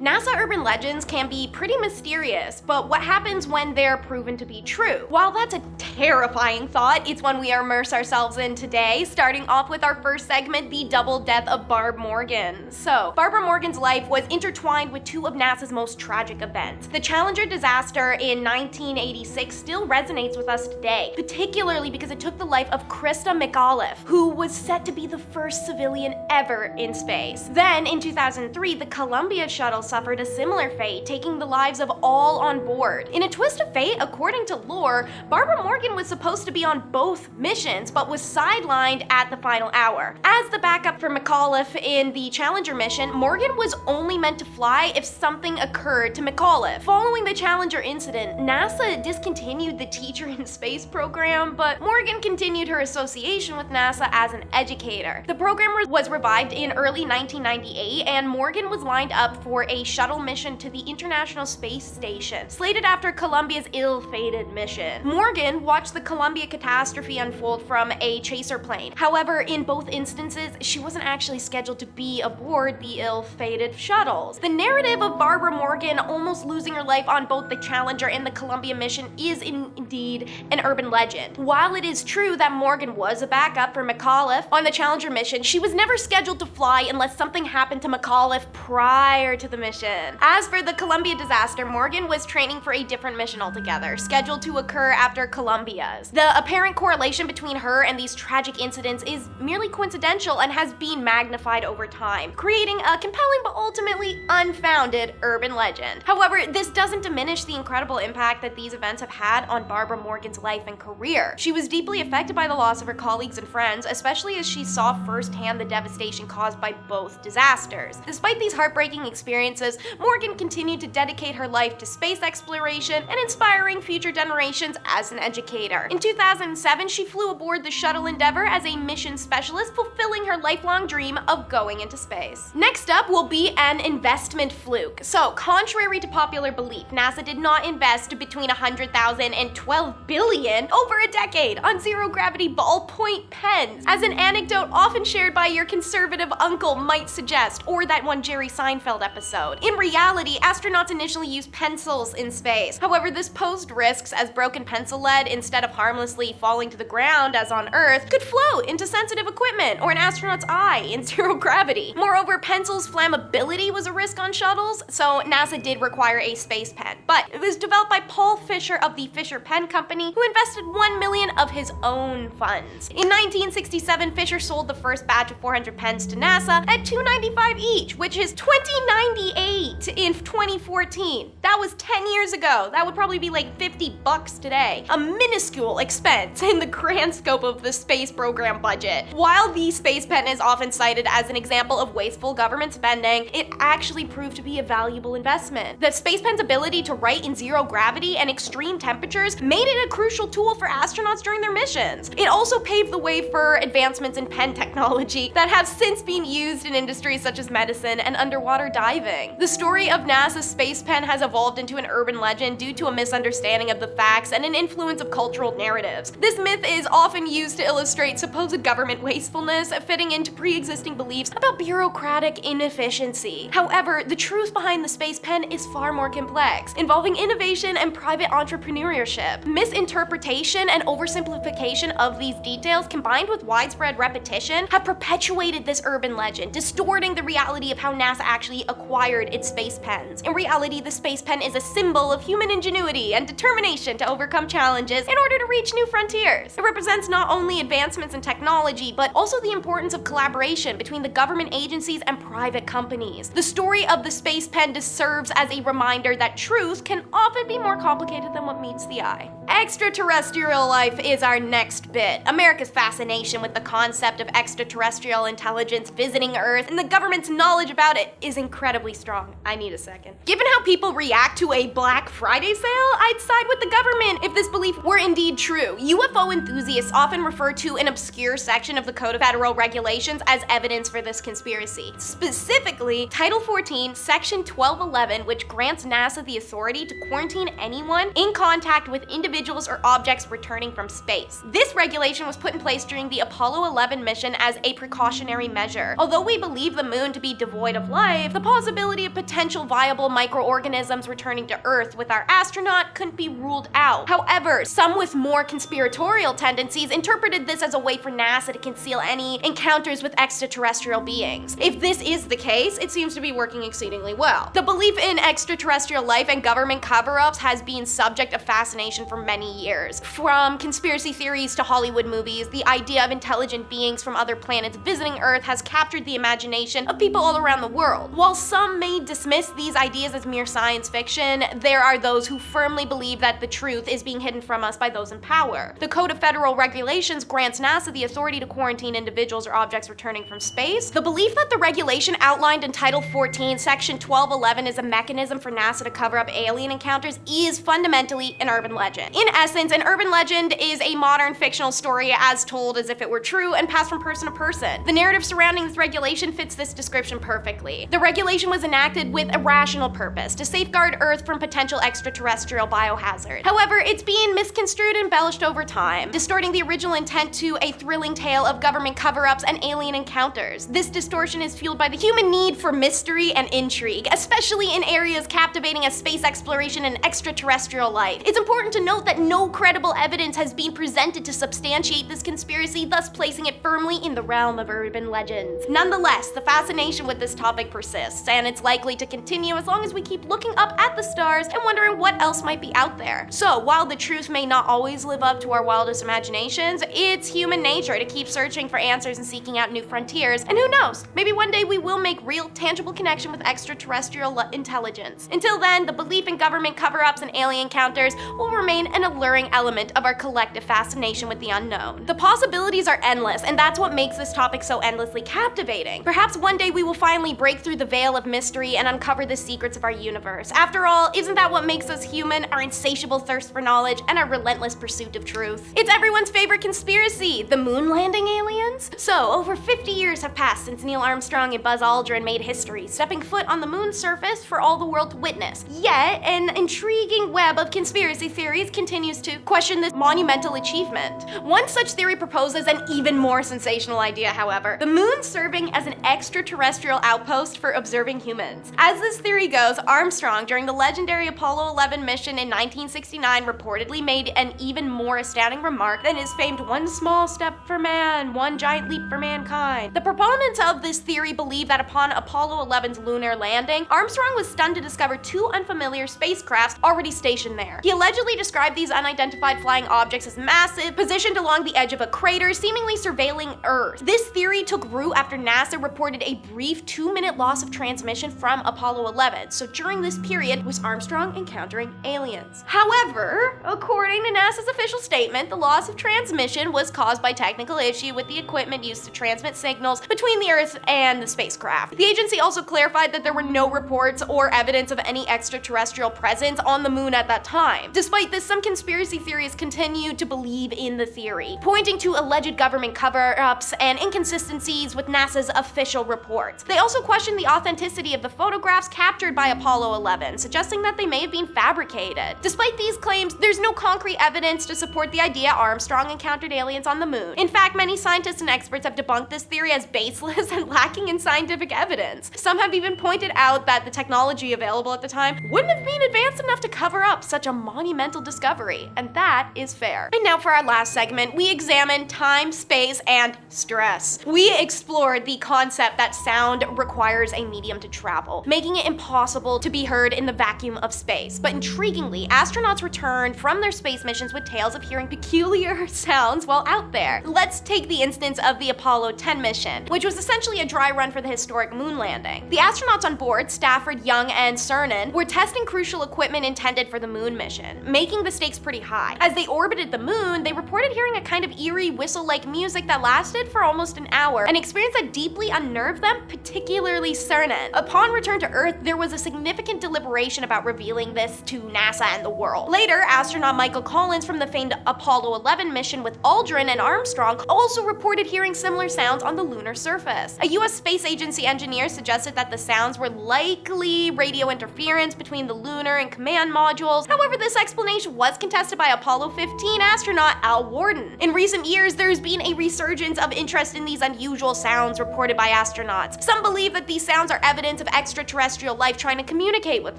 NASA urban legends can be pretty mysterious, but what happens when they're proven to be true? While that's a terrifying thought, it's one we immerse ourselves in today, starting off with our first segment, the double death of Barb Morgan. So, Barbara Morgan's life was intertwined with two of NASA's most tragic events. The Challenger disaster in 1986 still resonates with us today, particularly because it took the life of Krista McAuliffe, who was set to be the first civilian ever in space. Then, in 2003, the Columbia shuttle suffered a similar fate, taking the lives of all on board. In a twist of fate, according to lore, Barbara Morgan was supposed to be on both missions, but was sidelined at the final hour. As the backup for McAuliffe in the Challenger mission, Morgan was only meant to fly if something occurred to McAuliffe. Following the Challenger incident, NASA discontinued the Teacher in Space program, but Morgan continued her association with NASA as an educator. The program was revived in early 1998, and Morgan was lined up for a shuttle mission to the International Space Station, slated after Columbia's ill-fated mission. Morgan watched the Columbia catastrophe unfold from a chaser plane. However, in both instances, she wasn't actually scheduled to be aboard the ill-fated shuttles. The narrative of Barbara Morgan almost losing her life on both the Challenger and the Columbia mission is indeed an urban legend. While it is true that Morgan was a backup for McAuliffe on the Challenger mission, she was never scheduled to fly unless something happened to McAuliffe prior to the mission. As for the Columbia disaster, Morgan was training for a different mission altogether, scheduled to occur after Columbia's. The apparent correlation between her and these tragic incidents is merely coincidental and has been magnified over time, creating a compelling but ultimately unfounded urban legend. However, this doesn't diminish the incredible impact that these events have had on Barbara Morgan's life and career. She was deeply affected by the loss of her colleagues and friends, especially as she saw firsthand the devastation caused by both disasters. Despite these heartbreaking experiences, Morgan continued to dedicate her life to space exploration and inspiring future generations as an educator. In 2007, she flew aboard the Shuttle Endeavour as a mission specialist, fulfilling her lifelong dream of going into space. Next up will be an investment fluke. So, contrary to popular belief, NASA did not invest between $100,000 and $12 billion over a decade on zero-gravity ballpoint pens, as an anecdote often shared by your conservative uncle might suggest, or that one Jerry Seinfeld episode. In reality, astronauts initially used pencils in space. However, this posed risks, as broken pencil lead, instead of harmlessly falling to the ground as on Earth, could float into sensitive equipment or an astronaut's eye in zero gravity. Moreover, pencils' flammability was a risk on shuttles, so NASA did require a space pen. But it was developed by Paul Fisher of the Fisher Pen Company, who invested $1 million of his own funds. In 1967, Fisher sold the first batch of 400 pens to NASA at $295 each, which is $20.98 in 2014. That was 10 years ago. That would probably be like $50 today. A minuscule expense in the grand scope of the space program budget. While the space pen is often cited as an example of wasteful government spending, it actually proved to be a valuable investment. The space pen's ability to write in zero gravity and extreme temperatures made it a crucial tool for astronauts during their missions. It also paved the way for advancements in pen technology that have since been used in industries such as medicine and underwater diving. The story of NASA's space pen has evolved into an urban legend due to a misunderstanding of the facts and an influence of cultural narratives. This myth is often used to illustrate supposed government wastefulness, fitting into pre-existing beliefs about bureaucratic inefficiency. However, the truth behind the space pen is far more complex, involving innovation and private entrepreneurship. Misinterpretation and oversimplification of these details, combined with widespread repetition, have perpetuated this urban legend, distorting the reality of how NASA actually acquired its space pens. In reality, the space pen is a symbol of human ingenuity and determination to overcome challenges in order to reach new frontiers. It represents not only advancements in technology, but also the importance of collaboration between the government agencies and private companies. The story of the space pen serves as a reminder that truth can often be more complicated than what meets the eye. Extraterrestrial life is our next bit. America's fascination with the concept of extraterrestrial intelligence visiting Earth and the government's knowledge about it is incredibly strong. I need a second. Given how people react to a Black Friday sale, I'd side with the government if this belief were indeed true. UFO enthusiasts often refer to an obscure section of the Code of Federal Regulations as evidence for this conspiracy. Specifically, Title 14, Section 1211, which grants NASA the authority to quarantine anyone in contact with individuals or objects returning from space. This regulation was put in place during the Apollo 11 mission as a precautionary measure. Although we believe the moon to be devoid of life, the possibility possibility of potential viable microorganisms returning to Earth with our astronaut couldn't be ruled out. However, some with more conspiratorial tendencies interpreted this as a way for NASA to conceal any encounters with extraterrestrial beings. If this is the case, it seems to be working exceedingly well. The belief in extraterrestrial life and government cover-ups has been subject of fascination for many years. From conspiracy theories to Hollywood movies, the idea of intelligent beings from other planets visiting Earth has captured the imagination of people all around the world. While some may dismiss these ideas as mere science fiction, there are those who firmly believe that the truth is being hidden from us by those in power. The Code of Federal Regulations grants NASA the authority to quarantine individuals or objects returning from space. The belief that the regulation outlined in Title 14, Section 1211 is a mechanism for NASA to cover up alien encounters is fundamentally an urban legend. In essence, an urban legend is a modern fictional story as told as if it were true and passed from person to person. The narrative surrounding this regulation fits this description perfectly. The regulation was enacted with a rational purpose, to safeguard Earth from potential extraterrestrial biohazard. However, it's being misconstrued and embellished over time, distorting the original intent to a thrilling tale of government cover-ups and alien encounters. This distortion is fueled by the human need for mystery and intrigue, especially in areas captivating as space exploration and extraterrestrial life. It's important to note that no credible evidence has been presented to substantiate this conspiracy, thus placing it firmly in the realm of urban legends. Nonetheless, the fascination with this topic persists, and it's likely to continue as long as we keep looking up at the stars and wondering what else might be out there. So, while the truth may not always live up to our wildest imaginations, it's human nature to keep searching for answers and seeking out new frontiers, and who knows, maybe one day we will make real, tangible connection with extraterrestrial intelligence. Until then, the belief in government cover-ups and alien encounters will remain an alluring element of our collective fascination with the unknown. The possibilities are endless, and that's what makes this topic so endlessly captivating. Perhaps one day we will finally break through the veil of mystery and uncover the secrets of our universe. After all, isn't that what makes us human? Our insatiable thirst for knowledge and our relentless pursuit of truth. It's everyone's favorite conspiracy, the moon landing aliens? So, over 50 years have passed since Neil Armstrong and Buzz Aldrin made history, stepping foot on the moon's surface for all the world to witness. Yet, an intriguing web of conspiracy theories continues to question this monumental achievement. One such theory proposes an even more sensational idea, however, the moon serving as an extraterrestrial outpost for observing humans. As this theory goes, Armstrong, during the legendary Apollo 11 mission in 1969, reportedly made an even more astounding remark than his famed "one small step for man, one giant leap for mankind." The proponents of this theory believe that upon Apollo 11's lunar landing, Armstrong was stunned to discover two unfamiliar spacecrafts already stationed there. He allegedly described these unidentified flying objects as massive, positioned along the edge of a crater, seemingly surveilling Earth. This theory took root after NASA reported a brief 2-minute loss of transmission from Apollo 11, so during this period was Armstrong encountering aliens. However, according to NASA's official statement, the loss of transmission was caused by technical issue with the equipment used to transmit signals between the Earth and the spacecraft. The agency also clarified that there were no reports or evidence of any extraterrestrial presence on the moon at that time. Despite this, some conspiracy theorists continue to believe in the theory, pointing to alleged government cover-ups and inconsistencies with NASA's official reports. They also question the authenticity of the photographs captured by Apollo 11, suggesting that they may have been fabricated. Despite these claims, there's no concrete evidence to support the idea Armstrong encountered aliens on the moon. In fact, many scientists and experts have debunked this theory as baseless and lacking in scientific evidence. Some have even pointed out that the technology available at the time wouldn't have been advanced enough to cover up such a monumental discovery, and that is fair. And now for our last segment, we examine time, space, and stress. We explored the concept that sound requires a medium to travel, making it impossible to be heard in the vacuum of space. But intriguingly, astronauts returned from their space missions with tales of hearing peculiar sounds while out there. Let's take the instance of the Apollo 10 mission, which was essentially a dry run for the historic moon landing. The astronauts on board, Stafford, Young, and Cernan, were testing crucial equipment intended for the moon mission, making the stakes pretty high. As they orbited the moon, they reported hearing a kind of eerie whistle-like music that lasted for almost an hour, an experience that deeply unnerved them, particularly Cernan. Upon return to Earth, there was a significant deliberation about revealing this to NASA and the world. Later, astronaut Michael Collins from the famed Apollo 11 mission with Aldrin and Armstrong also reported hearing similar sounds on the lunar surface. A US Space Agency engineer suggested that the sounds were likely radio interference between the lunar and command modules. However, this explanation was contested by Apollo 15 astronaut Al Worden. In recent years, there's been a resurgence of interest in these unusual sounds reported by astronauts. Some believe that these sounds are evidence of extraterrestrial life trying to communicate with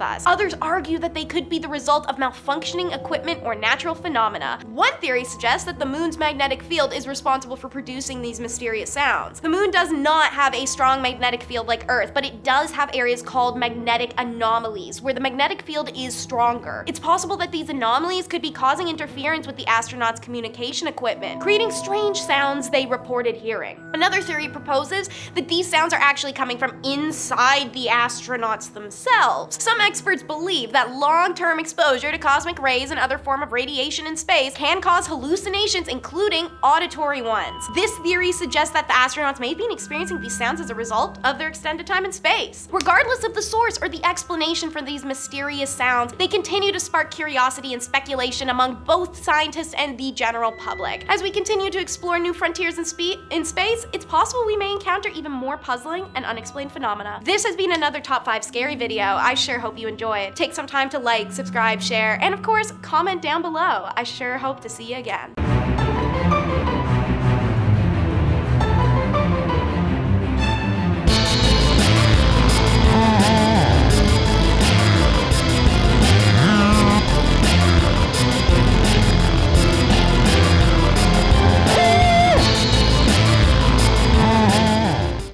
us. Others argue that they could be the result of malfunctioning equipment or natural phenomena. One theory suggests that the moon's magnetic field is responsible for producing these mysterious sounds. The moon does not have a strong magnetic field like Earth, but it does have areas called magnetic anomalies, where the magnetic field is stronger. It's possible that these anomalies could be causing interference with the astronauts' communication equipment, creating strange sounds they reported hearing. Another theory proposes that these sounds are actually coming from inside the astronauts themselves. Some experts believe that long-term exposure to cosmic rays and other form of radiation in space can cause hallucinations, including auditory ones. This theory suggests that the astronauts may have been experiencing these sounds as a result of their extended time in space. Regardless of the source or the explanation for these mysterious sounds, they continue to spark curiosity and speculation among both scientists and the general public. As we continue to explore new frontiers in space, it's possible we may encounter even more puzzling and unexplained phenomena. This has been another Top 5 Scary video. I sure hope you enjoyed. Take some time to like, subscribe, share, and of course, comment down below. I sure hope to see you again.